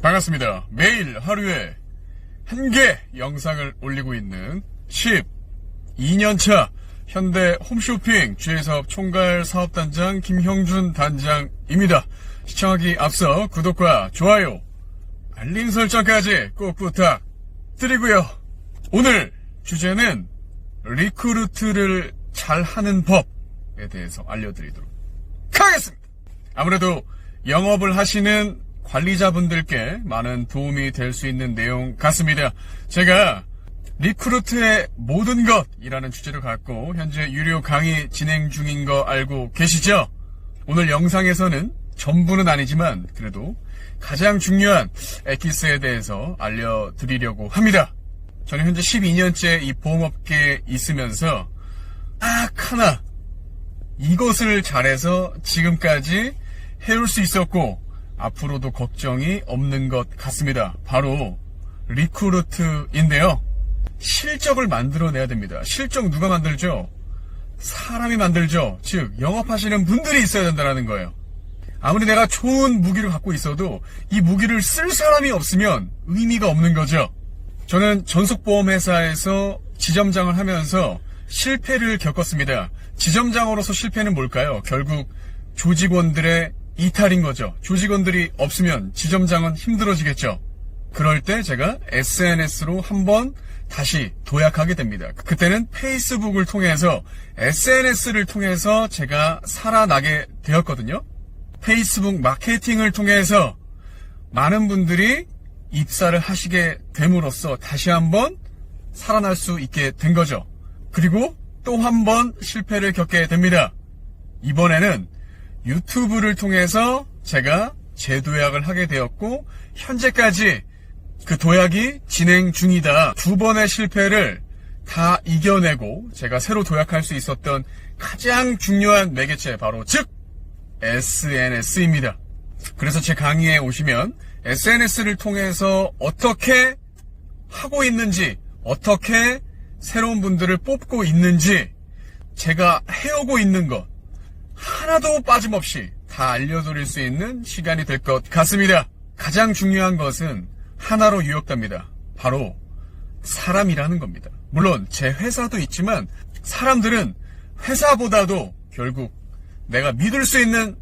반갑습니다. 매일 하루에 한 개 영상을 올리고 있는 12년차 현대 홈쇼핑 주의사업 총괄 사업단장 김형준 단장입니다. 시청하기 앞서 구독과 좋아요, 알림 설정까지 꼭 부탁드리고요. 오늘 주제는 리크루트를 잘하는 법에 대해서 알려드리도록 하겠습니다. 아무래도 영업을 하시는 관리자분들께 많은 도움이 될 수 있는 내용 같습니다. 제가 리크루트의 모든 것이라는 주제를 갖고 현재 유료 강의 진행 중인 거 알고 계시죠? 오늘 영상에서는 전부는 아니지만 그래도 가장 중요한 엑기스에 대해서 알려드리려고 합니다. 저는 현재 12년째 이 보험업계에 있으면서 딱 하나 이것을 잘해서 지금까지 해올 수 있었고 앞으로도 걱정이 없는 것 같습니다. 바로 리크루트인데요. 실적을 만들어내야 됩니다. 실적 누가 만들죠? 사람이 만들죠. 즉 영업하시는 분들이 있어야 된다는 거예요. 아무리 내가 좋은 무기를 갖고 있어도 이 무기를 쓸 사람이 없으면 의미가 없는 거죠. 저는 전속보험회사에서 지점장을 하면서 실패를 겪었습니다. 지점장으로서 실패는 뭘까요? 결국 조직원들의 이탈인 거죠. 조직원들이 없으면 지점장은 힘들어지겠죠. 그럴 때 제가 SNS로 한번 다시 도약하게 됩니다. 그때는 페이스북을 통해서 SNS를 통해서 제가 살아나게 되었거든요. 페이스북 마케팅을 통해서 많은 분들이 입사를 하시게 됨으로써 다시 한번 살아날 수 있게 된 거죠. 그리고 또 한 번 실패를 겪게 됩니다. 이번에는 유튜브를 통해서 제가 재도약을 하게 되었고 현재까지 그 도약이 진행 중이다. 2번의 실패를 다 이겨내고 제가 새로 도약할 수 있었던 가장 중요한 매개체 바로 즉 SNS입니다. 그래서 제 강의에 오시면 SNS를 통해서 어떻게 하고 있는지, 어떻게 새로운 분들을 뽑고 있는지 제가 해오고 있는 것 하나도 빠짐없이 다 알려드릴 수 있는 시간이 될 것 같습니다. 가장 중요한 것은 하나로 요약됩니다. 바로 사람이라는 겁니다. 물론 제 회사도 있지만 사람들은 회사보다도 결국 내가 믿을 수 있는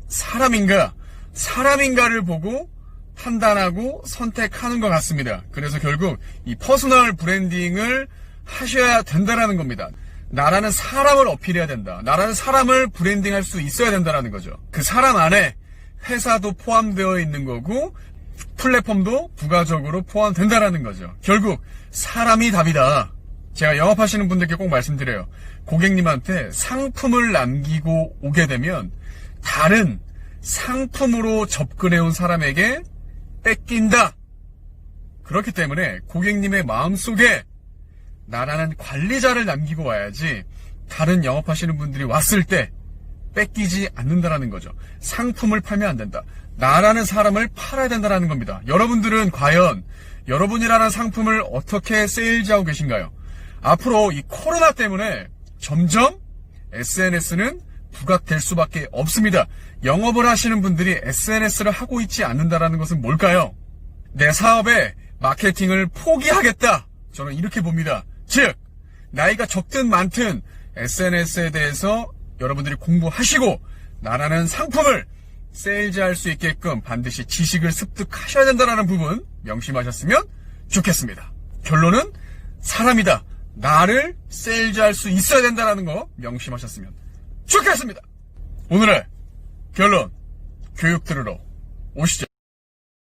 사람인가를 보고 판단하고 선택하는 것 같습니다. 그래서 결국 이 퍼스널 브랜딩을 하셔야 된다는 겁니다. 나라는 사람을 어필해야 된다. 나라는 사람을 브랜딩할 수 있어야 된다는 거죠. 그 사람 안에 회사도 포함되어 있는 거고 플랫폼도 부가적으로 포함된다는 거죠. 결국 사람이 답이다. 제가 영업하시는 분들께 꼭 말씀드려요. 고객님한테 상품을 남기고 오게 되면 다른 상품으로 접근해온 사람에게 뺏긴다. 그렇기 때문에 고객님의 마음속에 나라는 관리자를 남기고 와야지 다른 영업하시는 분들이 왔을 때 뺏기지 않는다라는 거죠. 상품을 팔면 안 된다. 나라는 사람을 팔아야 된다는 겁니다. 여러분들은 과연 여러분이라는 상품을 어떻게 세일즈하고 계신가요? 앞으로 이 코로나 때문에 점점 SNS는 부각될 수밖에 없습니다. 영업을 하시는 분들이 SNS를 하고 있지 않는다는 것은 뭘까요? 내 사업에 마케팅을 포기하겠다. 저는 이렇게 봅니다. 즉 나이가 적든 많든 SNS에 대해서 여러분들이 공부하시고 나라는 상품을 세일즈할 수 있게끔 반드시 지식을 습득하셔야 된다는 부분 명심하셨으면 좋겠습니다. 결론은 사람이다. 나를 세일즈할 수 있어야 된다는 거 명심하셨으면 좋겠습니다. 오늘의 결론 교육 들으러 오시죠.